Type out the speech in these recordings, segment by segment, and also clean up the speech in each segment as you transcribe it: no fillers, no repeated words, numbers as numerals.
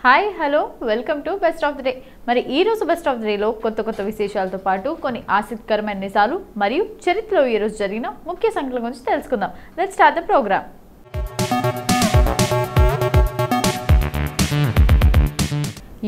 Hi hello welcome to best of the day. మరి ఈ రోజు బెస్ట్ ఆఫ్ ది డేలో కొత్త విశేషాలతో పాటు కొన్ని ఆసక్తికరమైన నిజాలు మరియు చరిత్రలో ఈ రోజు జరిగిన ముఖ్య సంఘటనల గురించి తెలుసుకుందాం. Let's start the programme.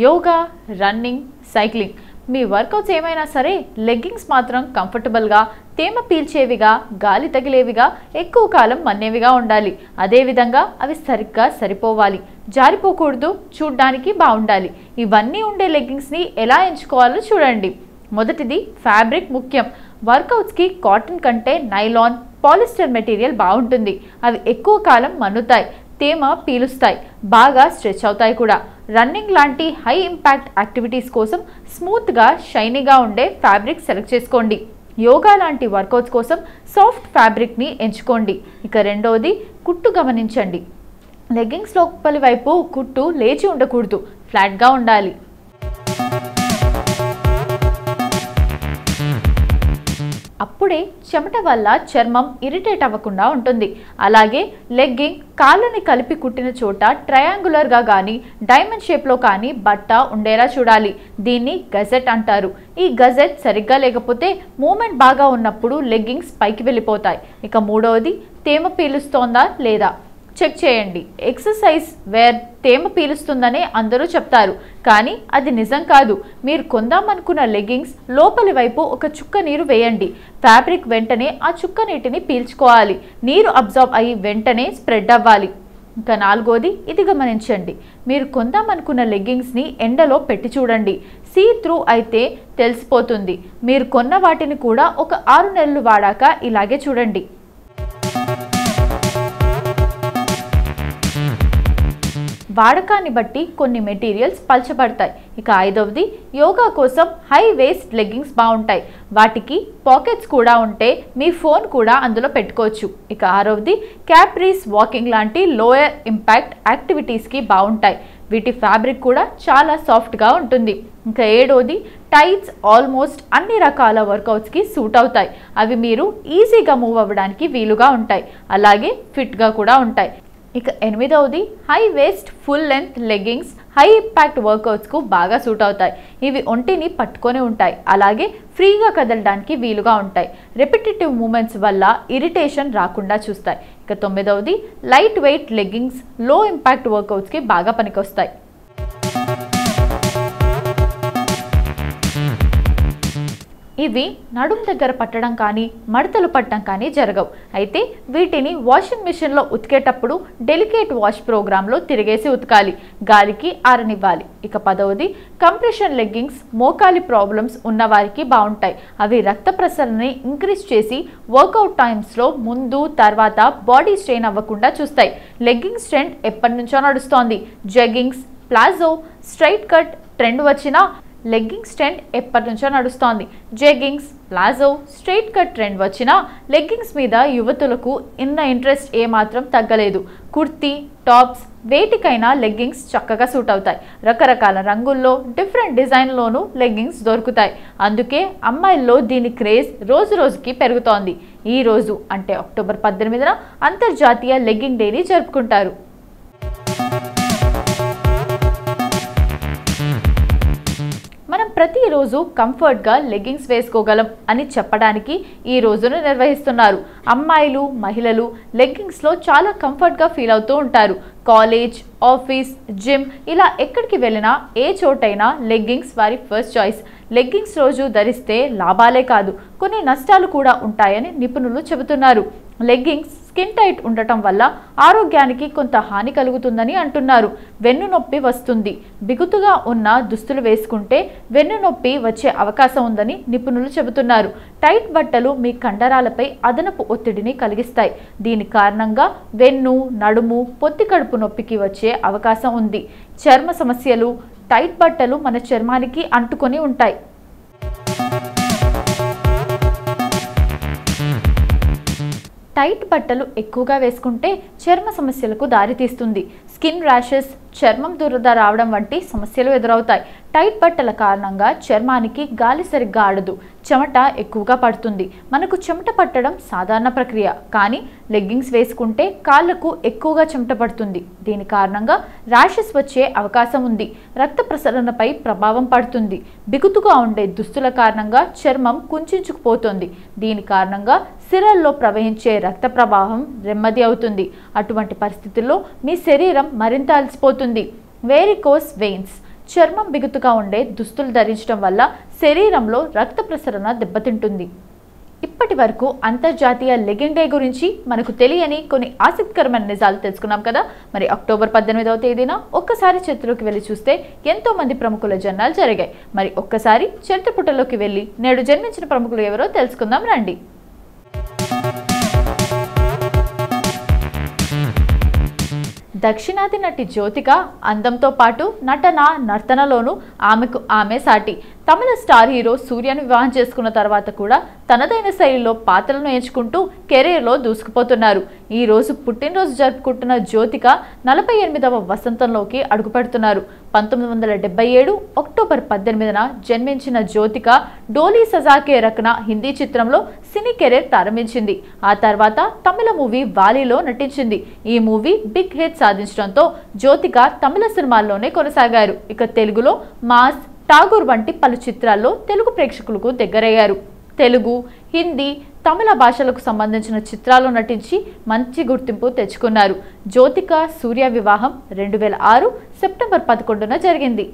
Yoga, running, cycling, మీ వర్కౌట్స్ ఏమైనా సరే లెగ్గింగ్స్ మాత్రం కంఫర్టబుల్గా, తేమ పీల్చేవిగా, గాలి తగిలేవిగా, ఎక్కువ కాలం మన్నేవిగా ఉండాలి. అదేవిధంగా అవి సరిగ్గా సరిపోవాలి, జారిపోకూడదు, చూడ్డానికి బాగుండాలి. ఇవన్నీ ఉండే లెగ్గింగ్స్ని ఎలా ఎంచుకోవాలో చూడండి. మొదటిది ఫ్యాబ్రిక్ ముఖ్యం. వర్కౌట్స్కి కాటన్ కంటే నైలాన్, పాలిస్టర్ మెటీరియల్ బాగుంటుంది. అవి ఎక్కువ కాలం మన్నుతాయి, తేమ పీలుస్తాయి, బాగా స్ట్రెచ్ అవుతాయి కూడా. రన్నింగ్ లాంటి హై ఇంపాక్ట్ యాక్టివిటీస్ కోసం స్మూత్గా, షైనీగా ఉండే ఫ్యాబ్రిక్ సెలెక్ట్ చేసుకోండి. యోగా లాంటి వర్కౌట్స్ కోసం సాఫ్ట్ ఫ్యాబ్రిక్ని ఎంచుకోండి. ఇక రెండవది కుట్టు గమనించండి. లెగ్గింగ్స్ లోపలి వైపు కుట్టు లేచి ఉండకూడదు, ఫ్లాట్గా ఉండాలి. అప్పుడే చెమట వల్ల చర్మం ఇరిటేట్ అవ్వకుండా ఉంటుంది. అలాగే లెగ్గింగ్ కాళ్ళని కలిపి కుట్టిన చోట ట్రయాంగులర్గా కానీ డైమండ్ షేప్లో కానీ బట్ట ఉండేలా చూడాలి. దీన్ని గజెట్ అంటారు. ఈ గజెట్ సరిగ్గా లేకపోతే మూమెంట్ బాగా ఉన్నప్పుడు లెగ్గింగ్స్ పైకి వెళ్ళిపోతాయి. ఇక మూడవది తేమ పీలుస్తోందా లేదా చెక్ చేయండి. ఎక్సర్సైజ్ వేర్ తేమ పీలుస్తుందనే అందరూ చెప్తారు, కానీ అది నిజం కాదు. మీరు కొందామనుకున్న లెగ్గింగ్స్ లోపలి వైపు ఒక చుక్క నీరు వేయండి. ఫ్యాబ్రిక్ వెంటనే ఆ చుక్క నీటిని పీల్చుకోవాలి. నీరు అబ్జార్బ్ అయ్యి వెంటనే స్ప్రెడ్ అవ్వాలి. ఇంకా నాలుగోది ఇది గమనించండి. మీరు కొందామనుకున్న లెగ్గింగ్స్ని ఎండలో పెట్టి చూడండి. సీ త్రూ అయితే తెలిసిపోతుంది. మీరు కొన్న వాటిని కూడా ఒక 6 నెలలు వాడాక ఇలాగే చూడండి. వాడకాన్ని బట్టి కొన్ని మెటీరియల్స్ పలచబడతాయి. ఇక ఐదవది యోగా కోసం హై వేస్ట్ లెగ్గింగ్స్ బాగుంటాయి. వాటికి పాకెట్స్ కూడా ఉంటే మీ ఫోన్ కూడా అందులో పెట్టుకోవచ్చు. ఇక ఆరవది క్యాప్రీస్, వాకింగ్ లాంటి లోయర్ ఇంపాక్ట్ యాక్టివిటీస్కి బాగుంటాయి. వీటి ఫ్యాబ్రిక్ కూడా చాలా సాఫ్ట్గా ఉంటుంది. ఇంకా ఏడవది టైట్స్ ఆల్మోస్ట్ అన్ని రకాల వర్కౌట్స్కి సూట్ అవుతాయి. అవి మీరు ఈజీగా మూవ్ అవ్వడానికి వీలుగా ఉంటాయి, అలాగే ఫిట్గా కూడా ఉంటాయి. ఇక ఎనిమిదవది high waist full length leggings high impact వర్కౌట్స్కు బాగా సూట్ అవుతాయి. ఇవి ఒంటిని పట్టుకొని ఉంటాయి, అలాగే ఫ్రీగా కదలడానికి వీలుగా ఉంటాయి. రెపిటేటివ్ మూమెంట్స్ వల్ల ఇరిటేషన్ రాకుండా చూస్తాయి. ఇక తొమ్మిదవది లైట్ వెయిట్ లెగ్గింగ్స్ లో ఇంపాక్ట్ వర్కౌట్స్కి బాగా పనికొస్తాయి. ఇవి నడుం దగ్గర పట్టడం కానీ మడతలు పట్టడం కానీ జరగవు. అయితే వీటిని వాషింగ్ మిషన్లో ఉతికేటప్పుడు డెలికేట్ వాష్ ప్రోగ్రాంలో తిరిగేసి ఉతకాలి, గాలికి ఆరనివ్వాలి. ఇక 10వది కంప్రెషన్ లెగ్గింగ్స్ మోకాలి ప్రాబ్లమ్స్ ఉన్నవారికి బాగుంటాయి. అవి రక్త ప్రసరణని ఇంక్రీజ్ చేసి వర్కౌట్ టైమ్స్లో ముందు తర్వాత బాడీ స్ట్రెయిన్ అవ్వకుండా చూస్తాయి. లెగ్గింగ్స్ ట్రెండ్ ఎప్పటి నుంచో నడుస్తోంది. Jeggings, palazzo, straight cut trend వచ్చినా లెగ్గింగ్స్ ట్రెండ్ ఎప్పటి నుంచో నడుస్తోంది. Jeggings, palazzo, straight cut trend వచ్చినా లెగ్గింగ్స్ మీద యువతులకు ఇంట్రెస్ట్ ఏమాత్రం తగ్గలేదు. కుర్తీ, టాప్స్ వేటికైనా లెగ్గింగ్స్ చక్కగా సూట్ అవుతాయి. రకరకాల రంగుల్లో, డిఫరెంట్ డిజైన్లోనూ లెగ్గింగ్స్ దొరుకుతాయి. అందుకే అమ్మాయిల్లో దీని క్రేజ్ రోజు రోజుకి పెరుగుతోంది. ఈ రోజు అంటే అక్టోబర్ 18న అంతర్జాతీయ లెగ్గింగ్ డేని జరుపుకుంటారు. మనం ప్రతిరోజు కంఫర్ట్గా లెగ్గింగ్స్ వేసుకోగలం అని చెప్పడానికి ఈ రోజును నిర్వహిస్తున్నారు. అమ్మాయిలు, మహిళలు లెగ్గింగ్స్లో చాలా కంఫర్ట్గా ఫీల్ అవుతూ ఉంటారు. కాలేజ్, ఆఫీస్, జిమ్ ఇలా ఎక్కడికి వెళ్ళినా ఏ చోటైనా లెగ్గింగ్స్ వారి ఫస్ట్ చాయిస్. లెగ్గింగ్స్ రోజు ధరిస్తే లాభాలే కాదు, కొన్ని నష్టాలు కూడా ఉంటాయని నిపుణులు చెబుతున్నారు. లెగ్గింగ్స్ స్కిన్ టైట్ ఉండటం వల్ల ఆరోగ్యానికి కొంత హాని కలుగుతుందని అంటున్నారు. వెన్ను నొప్పి వస్తుంది. బిగుతుగా ఉన్న దుస్తులు వేసుకుంటే వెన్ను నొప్పి వచ్చే అవకాశం ఉందని నిపుణులు చెబుతున్నారు. టైట్ బట్టలు మీ కండరాలపై అదనపు ఒత్తిడిని కలిగిస్తాయి. దీని కారణంగా వెన్ను, నడుము, పొత్తి కడుపు నొప్పికి వచ్చే అవకాశం ఉంది. చర్మ సమస్యలు, టైట్ బట్టలు మన చర్మానికి అంటుకొని ఉంటాయి. టైట్ బట్టలు ఎక్కువగా వేసుకుంటే చర్మ సమస్యలకు దారితీస్తుంది. స్కిన్ ర్యాషెస్, చర్మం దురద రావడం వంటి సమస్యలు ఎదురవుతాయి. టైట్ బట్టల కారణంగా చర్మానికి గాలి సరిగ్గా ఆడదు, చెమట ఎక్కువగా పడుతుంది. మనకు చెమట పట్టడం సాధారణ ప్రక్రియ, కానీ లెగ్గింగ్స్ వేసుకుంటే కాళ్లకు ఎక్కువగా చెమట పడుతుంది. దీని కారణంగా ర్యాషెస్ వచ్చే అవకాశం ఉంది. రక్త ప్రసరణపై ప్రభావం పడుతుంది. బిగుతుగా ఉండే దుస్తుల కారణంగా చర్మం కుంచుకుపోతుంది. దీని కారణంగా సిరల్లో ప్రవహించే రక్త ప్రవాహం నెమ్మది అవుతుంది. అటువంటి పరిస్థితుల్లో మీ శరీరం మరింత అలసిపోతుంది. Varicose veins. చర్మం బిగుతుగా ఉండే దుస్తులు ధరించడం వల్ల శరీరంలో రక్త ప్రసరణ దెబ్బతింటుంది. ఇప్పటి వరకు అంతర్జాతీయ లెగ్గింగ్ డే గురించి మనకు తెలియని కొన్ని ఆసక్తికరమైన నిజాలు తెలుసుకున్నాం కదా. మరి అక్టోబర్ 18వ తేదీన ఒక్కసారి చరిత్రలోకి వెళ్ళి చూస్తే ఎంతో మంది ప్రముఖుల జన్మాలు జరిగాయి. మరి ఒక్కసారి చరిత్ర పుటలోకి వెళ్ళి నేడు జన్మించిన ప్రముఖులు ఎవరో తెలుసుకుందాం రండి. దక్షిణాది నటి జ్యోతిక అందంతో పాటు నర్తనలోనూ ఆమెకు ఆమె సాటి. తమిళ స్టార్ హీరో సూర్యను వివాహం చేసుకున్న తర్వాత కూడా తనదైన శైలిలో పాత్రలను ఎంచుకుంటూ కెరీర్లో దూసుకుపోతున్నారు. ఈ రోజు పుట్టినరోజు జరుపుకుంటున్న జ్యోతిక 48వ వసంతంలోకి అడుగుపెడుతున్నారు. 1977 అక్టోబర్ 18న జన్మించిన జ్యోతిక డోలీ సజాకే రఖనా హిందీ చిత్రంలో సినీ కెరీర్ ప్రారంభించింది. ఆ తర్వాత తమిళ మూవీ వాలీలో నటించింది. ఈ మూవీ బిగ్ హిట్ సాధించడంతో జ్యోతిక తమిళ సినిమాల్లోనే కొనసాగారు. ఇక తెలుగులో మాస్, ఠాగూర్ వంటి పలు చిత్రాల్లో తెలుగు ప్రేక్షకులకు దగ్గరయ్యారు. తెలుగు, హిందీ, తమిళ భాషలకు సంబంధించిన చిత్రాల్లో నటించి మంచి గుర్తింపు తెచ్చుకున్నారు. జ్యోతిక సూర్య వివాహం 2006 సెప్టెంబర్ 11న జరిగింది.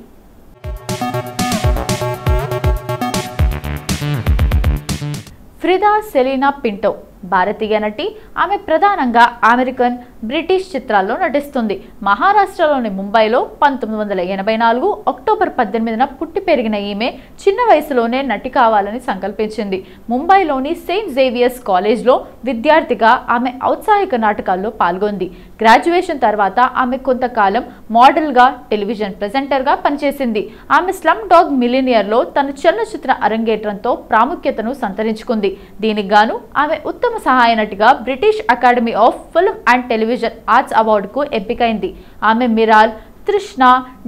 ఫ్రిదా సెలీనా పింటో భారతీయ నటి. ఆమె ప్రధానంగా అమెరికన్, బ్రిటిష్ చిత్రాల్లో నటిస్తుంది. మహారాష్ట్రలోని ముంబైలో 1984 అక్టోబర్ 18న పుట్టి పెరిగిన ఈమె చిన్న వయసులోనే నటి కావాలని సంకల్పించింది. ముంబైలోని సెయింట్ జేవియర్స్ కాలేజ్లో విద్యార్థిగా ఆమె ఔత్సాహిక నాటకాల్లో పాల్గొంది. గ్రాడ్యుయేషన్ తర్వాత ఆమె కొంతకాలం మోడల్గా, టెలివిజన్ ప్రెజెంటర్గా పనిచేసింది. ఆమె స్లమ్ డాగ్ మిలినియర్లో తన చలనచిత్ర అరంగేట్రంతో ప్రాముఖ్యతను సంతరించుకుంది. దీనికి గాను ఆమె ఉత్తమ సహాయ నటిగా British academy of film and television arts అవార్డుకు ఎంపికైంది. ఆమె మిరాల్, తృష్ణ,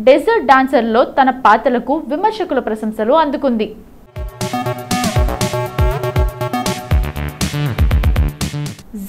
డెజర్ట్ డాన్సర్లో తన పాత్రలకు విమర్శకుల ప్రశంసలు అందుకుంది.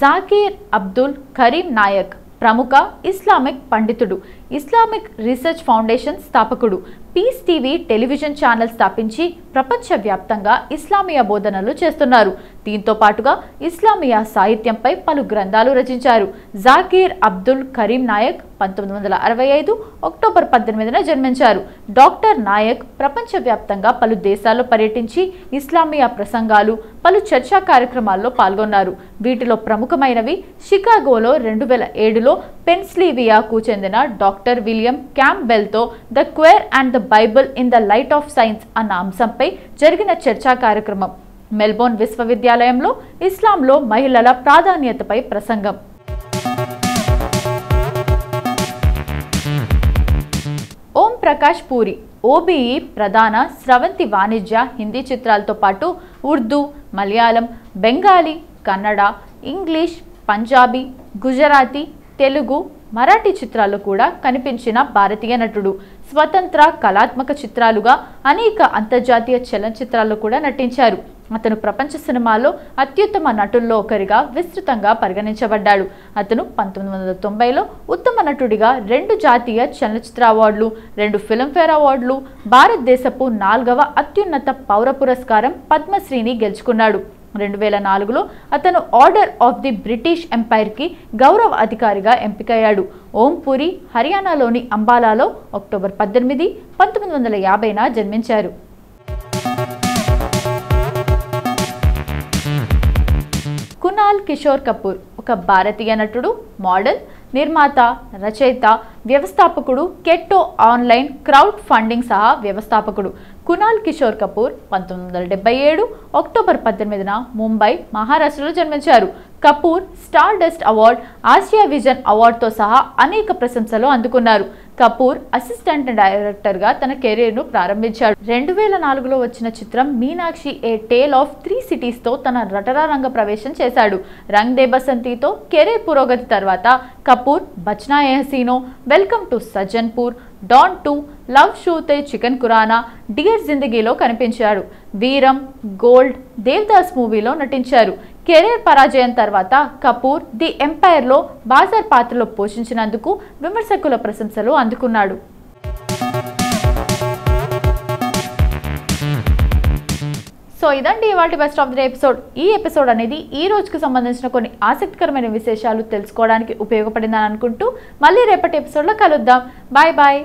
జాకీర్ అబ్దుల్ కరీం నాయక్ ప్రముఖ ఇస్లామిక్ పండితుడు, ఇస్లామిక్ రీసెర్చ్ ఫౌండేషన్ స్థాపకుడు. పీస్ టీవీ టెలివిజన్ ఛానల్ స్థాపించి ప్రపంచవ్యాప్తంగా ఇస్లామియా బోధనలు చేస్తున్నారు. దీంతో పాటుగా ఇస్లామియా సాహిత్యంపై పలు గ్రంథాలు రచించారు. జాకీర్ అబ్దుల్ కరీం నాయక్ 1965 అక్టోబర్ 18న జన్మించారు. డాక్టర్ నాయక్ ప్రపంచవ్యాప్తంగా పలు దేశాల్లో పర్యటించి ఇస్లామియా ప్రసంగాలు, పలు చర్చా కార్యక్రమాల్లో పాల్గొన్నారు. వీటిలో ప్రముఖమైనవి షికాగోలో 2007లో పెన్సిల్వేనియాకు చెందిన డాక్టర్ విలియం క్యాంప్బెల్తో the Quran and the Bible in the light of science అన్న అంశంపై జరిగిన చర్చా కార్యక్రమం. మెల్బోర్న్ విశ్వవిద్యాలయంలో ఇస్లాంలో మహిళల ప్రాధాన్యతపై ప్రసంగం. ఓం ప్రకాష్ పూరి ఓబీఈ ప్రధాన స్రవంతి వాణిజ్య హిందీ చిత్రాలతో పాటు ఉర్దూ, మలయాళం, బెంగాలీ, కన్నడ, ఇంగ్లీష్, పంజాబీ, గుజరాతీ, తెలుగు, మరాఠీ చిత్రాల్లో కూడా కనిపించిన భారతీయ నటుడు. స్వతంత్ర కళాత్మక చిత్రాలుగా అనేక అంతర్జాతీయ చలనచిత్రాల్లో కూడా నటించారు. అతను ప్రపంచ సినిమాలో అత్యుత్తమ నటుల్లో ఒకరిగా విస్తృతంగా పరిగణించబడ్డాడు. అతను 1990లో ఉత్తమ నటుడిగా 2 జాతీయ చలనచిత్ర అవార్డులు, 2 ఫిల్మ్ఫేర్ అవార్డులు, భారతదేశపు 4వ అత్యున్నత పౌర పురస్కారం పద్మశ్రీని గెలుచుకున్నాడు. 2004లో అతను ఆర్డర్ ఆఫ్ ది బ్రిటిష్ ఎంపైర్కి గౌరవ అధికారిగా ఎంపికయ్యాడు. ఓం పూరి హర్యానాలోని అంబాలాలో అక్టోబర్ 18, 1950న జన్మించారు. కునాల్ కిషోర్ కపూర్ ఒక భారతీయ నటుడు, మోడల్, నిర్మాత, రచయిత, వ్యవస్థాపకుడు, కెట్టో ఆన్లైన్ క్రౌడ్ ఫండింగ్ సహా వ్యవస్థాపకుడు. కునాల్ కిషోర్ కపూర్ 1977 అక్టోబర్ 18న ముంబై, మహారాష్ట్రలో జన్మించారు. Kapoor stardust award, Asia vision అవార్డుతో సహా అనేక ప్రశంసలు అందుకున్నారు. కపూర్ అసిస్టెంట్ డైరెక్టర్గా తన కెరీర్ను ప్రారంభించాడు. 2004లో వచ్చిన చిత్రం మీనాక్షి ఏ టేల్ ఆఫ్ 3 సిటీస్తో తన నటనారంగ ప్రవేశం చేశాడు. రంగ్ దే బసంతితో కెరీర్ పురోగతి తర్వాత Kapoor Bachna Ae Haseeno, welcome to Sajjanpur, Don 2, love షూతే చికెన్ కురానా, డియర్ జిందగీలో కనిపించాడు. వీరం, గోల్డ్, దేవదాస్ మూవీలో నటించారు. కెరీర్ పరాజయం తర్వాత కపూర్ ది ఎంపైర్లో బాజార్ పాత్రలో పోషించినందుకు విమర్శకుల ప్రశంసలు అందుకున్నాడు. సో ఇదండి ఇవాల్టి best of the day episode. ఈ ఎపిసోడ్ అనేది ఈ రోజుకు సంబంధించిన కొన్ని ఆసక్తికరమైన విశేషాలు తెలుసుకోవడానికి ఉపయోగపడిందని అనుకుంటూ మళ్ళీ రేపటి ఎపిసోడ్లో కలుద్దాం. Bye bye.